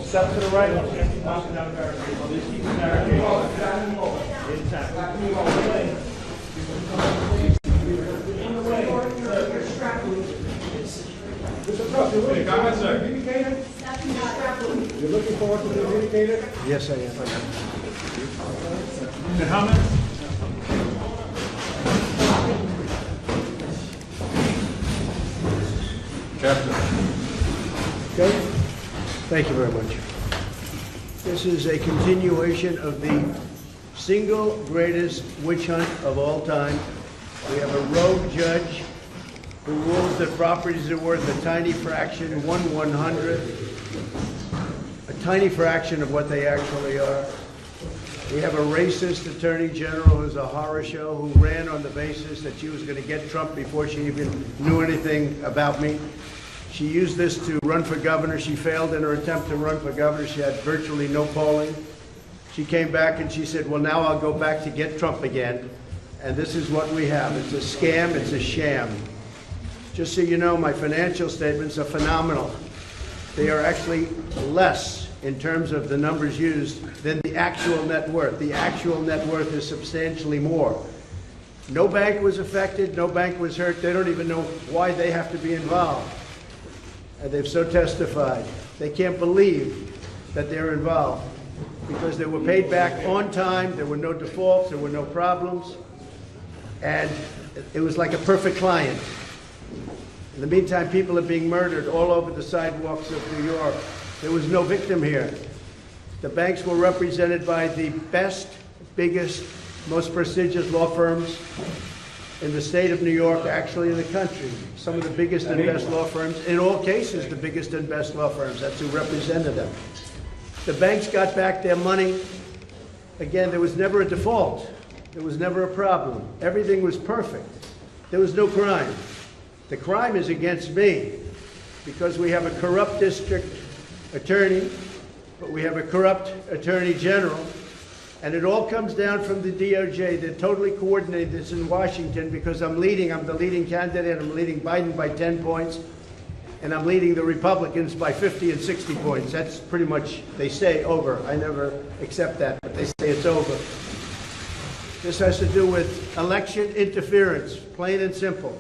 Step to the right. You're looking forward to the indicator? Yes, I am. And how many? Okay. Thank you very much. This is a continuation of the single greatest witch hunt of all time. We have a rogue judge who rules that properties are worth a tiny fraction, 1/100th, a tiny fraction of what they actually are. We have a racist attorney general who's a horror show, who ran on the basis that she was going to get Trump before she even knew anything about me. She used this to run for governor. She failed in her attempt to run for governor. She had virtually no polling. She came back and she said, well, now I'll go back to get Trump again. And this is what we have. It's a scam. It's a sham. Just so you know, my financial statements are phenomenal. They are actually less in terms of the numbers used than the actual net worth. The actual net worth is substantially more. No bank was affected. No bank was hurt. They don't even know why they have to be involved. And they've so testified. They can't believe that they're involved because they were paid back on time. There were no defaults. There were no problems. And it was like a perfect client. In the meantime, people are being murdered all over the sidewalks of New York. There was no victim here. The banks were represented by the best, biggest, most prestigious law firms in the state of New York, actually in the country. Some of the biggest and best law firms, in all cases, the biggest and best law firms. That's who represented them. The banks got back their money. Again, there was never a default. There was never a problem. Everything was perfect. There was no crime. The crime is against me because we have a corrupt district attorney, but we have a corrupt attorney general, and it all comes down from the DOJ. They're totally coordinated this in Washington because I'm the leading candidate. I'm leading Biden by 10 points, and I'm leading the Republicans by 50 and 60 points. That's pretty much, they say, over. I never accept that, but they say it's over. This has to do with election interference, plain and simple.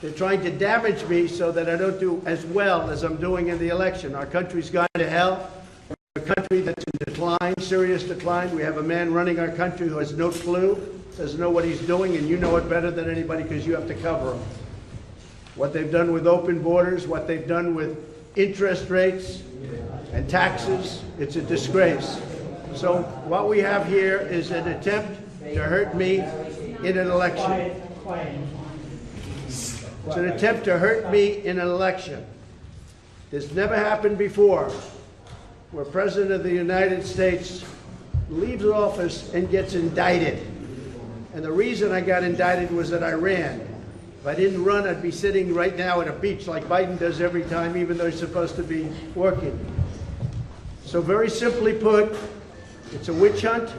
They're trying to damage me so that I don't do as well as I'm doing in the election. Our country's gone to hell. A country that's in decline, serious decline. We have a man running our country who has no clue, doesn't know what he's doing, and you know it better than anybody because you have to cover him. What they've done with open borders, what they've done with interest rates and taxes, it's a disgrace. So what we have here is an attempt to hurt me in an election. It's an attempt to hurt me in an election. This never happened before, where President of the United States leaves office and gets indicted. And the reason I got indicted was that I ran. If I didn't run, I'd be sitting right now at a beach like Biden does every time, even though he's supposed to be working. So very simply put, it's a witch hunt.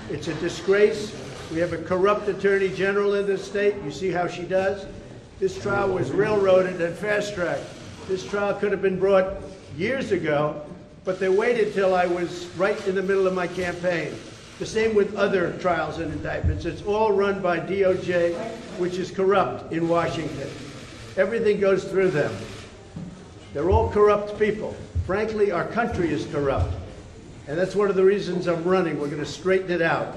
It's a disgrace. We have a corrupt attorney general in this state. You see how she does? This trial was railroaded and fast-tracked. This trial could have been brought years ago, but they waited till I was right in the middle of my campaign. The same with other trials and indictments. It's all run by DOJ, which is corrupt in Washington. Everything goes through them. They're all corrupt people. Frankly, our country is corrupt. And that's one of the reasons I'm running. We're going to straighten it out.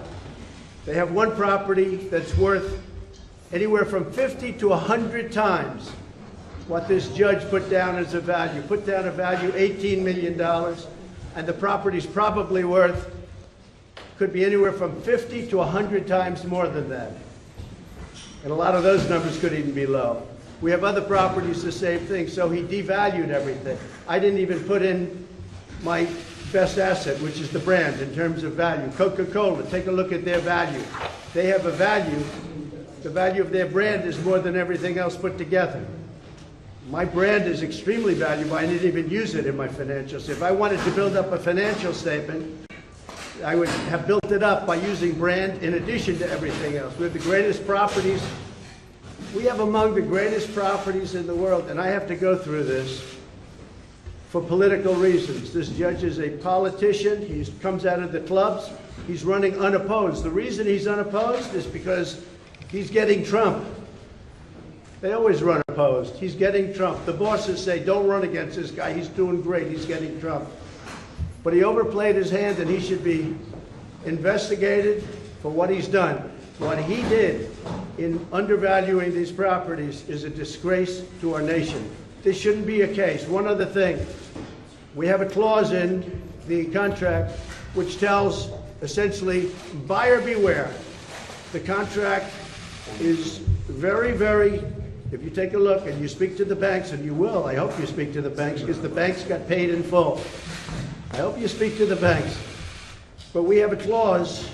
They have one property that's worth anywhere from 50 to 100 times what this judge put down as a value. Put down a value $18 million, and the property's probably worth, could be anywhere from 50 to 100 times more than that. And a lot of those numbers could even be low. We have other properties the same thing, so he devalued everything. I didn't even put in my best asset, which is the brand in terms of value. Coca-Cola, take a look at their value. They have a value. The value of their brand is more than everything else put together. My brand is extremely valuable. I didn't even use it in my financials. If I wanted to build up a financial statement, I would have built it up by using brand in addition to everything else. We have the greatest properties. We have among the greatest properties in the world, and I have to go through this. for political reasons. This judge is a politician. He comes out of the clubs. He's running unopposed. The reason he's unopposed is because he's getting Trump. They always run opposed. He's getting Trump. The bosses say, don't run against this guy. He's doing great. He's getting Trump. But he overplayed his hand, and he should be investigated for what he's done. What he did in undervaluing these properties is a disgrace to our nation. This shouldn't be a case. One other thing. We have a clause in the contract which tells, essentially, buyer beware. The contract is very, very, if you take a look and you speak to the banks, and you will, I hope you speak to the banks, because the banks got paid in full. I hope you speak to the banks. But we have a clause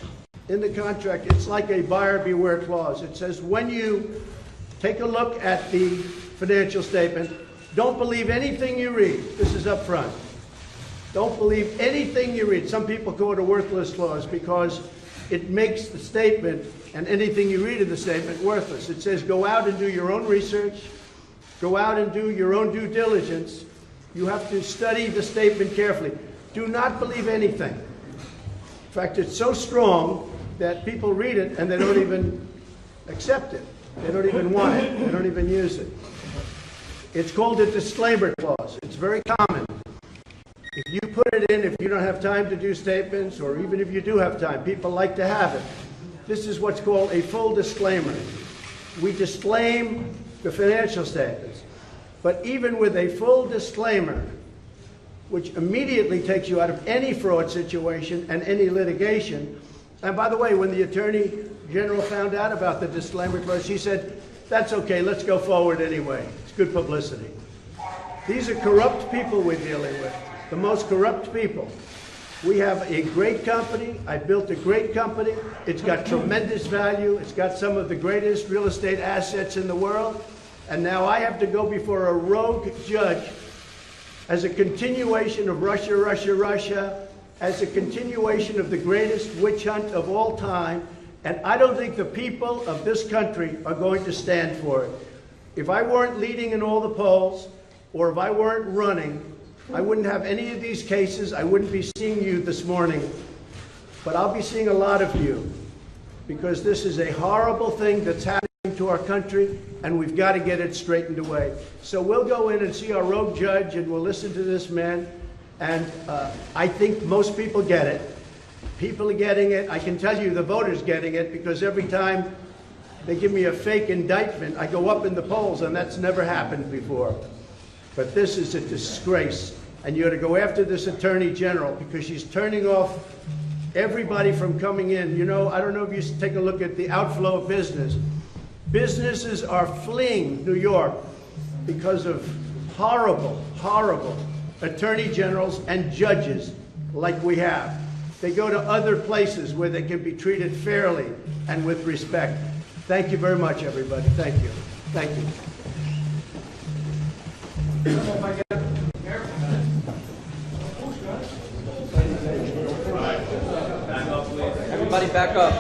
in the contract. It's like a buyer beware clause. It says when you take a look at the financial statement, don't believe anything you read. This is up front. Don't believe anything you read. Some people call it a worthless clause because it makes the statement and anything you read in the statement worthless. It says go out and do your own research. Go out and do your own due diligence. You have to study the statement carefully. Do not believe anything. In fact, it's so strong that people read it and they don't even accept it. They don't even want it. They don't even use it. It's called a disclaimer clause. It's very common. If you put it in, if you don't have time to do statements, or even if you do have time, people like to have it. This is what's called a full disclaimer. We disclaim the financial statements. But even with a full disclaimer, which immediately takes you out of any fraud situation and any litigation. And by the way, when the Attorney General found out about the disclaimer clause, she said, that's okay, let's go forward anyway. It's good publicity. These are corrupt people we're dealing with, the most corrupt people. We have a great company. I built a great company. It's got tremendous value. It's got some of the greatest real estate assets in the world. And now I have to go before a rogue judge as a continuation of Russia, Russia, Russia, as a continuation of the greatest witch hunt of all time. And I don't think the people of this country are going to stand for it. If I weren't leading in all the polls, or if I weren't running, I wouldn't have any of these cases. I wouldn't be seeing you this morning. But I'll be seeing a lot of you, because this is a horrible thing that's happening to our country, and we've got to get it straightened away. So we'll go in and see our rogue judge, and we'll listen to this man. And I think most people get it. People are getting it. I can tell you the voters getting it, because every time they give me a fake indictment, I go up in the polls, and that's never happened before. But this is a disgrace, and you ought to go after this Attorney General, because she's turning off everybody from coming in. You know, I don't know if you take a look at the outflow of business. Businesses are fleeing New York because of horrible, horrible attorney generals and judges like we have. They go to other places where they can be treated fairly and with respect. Thank you very much, everybody. Thank you. Thank you. Everybody back up.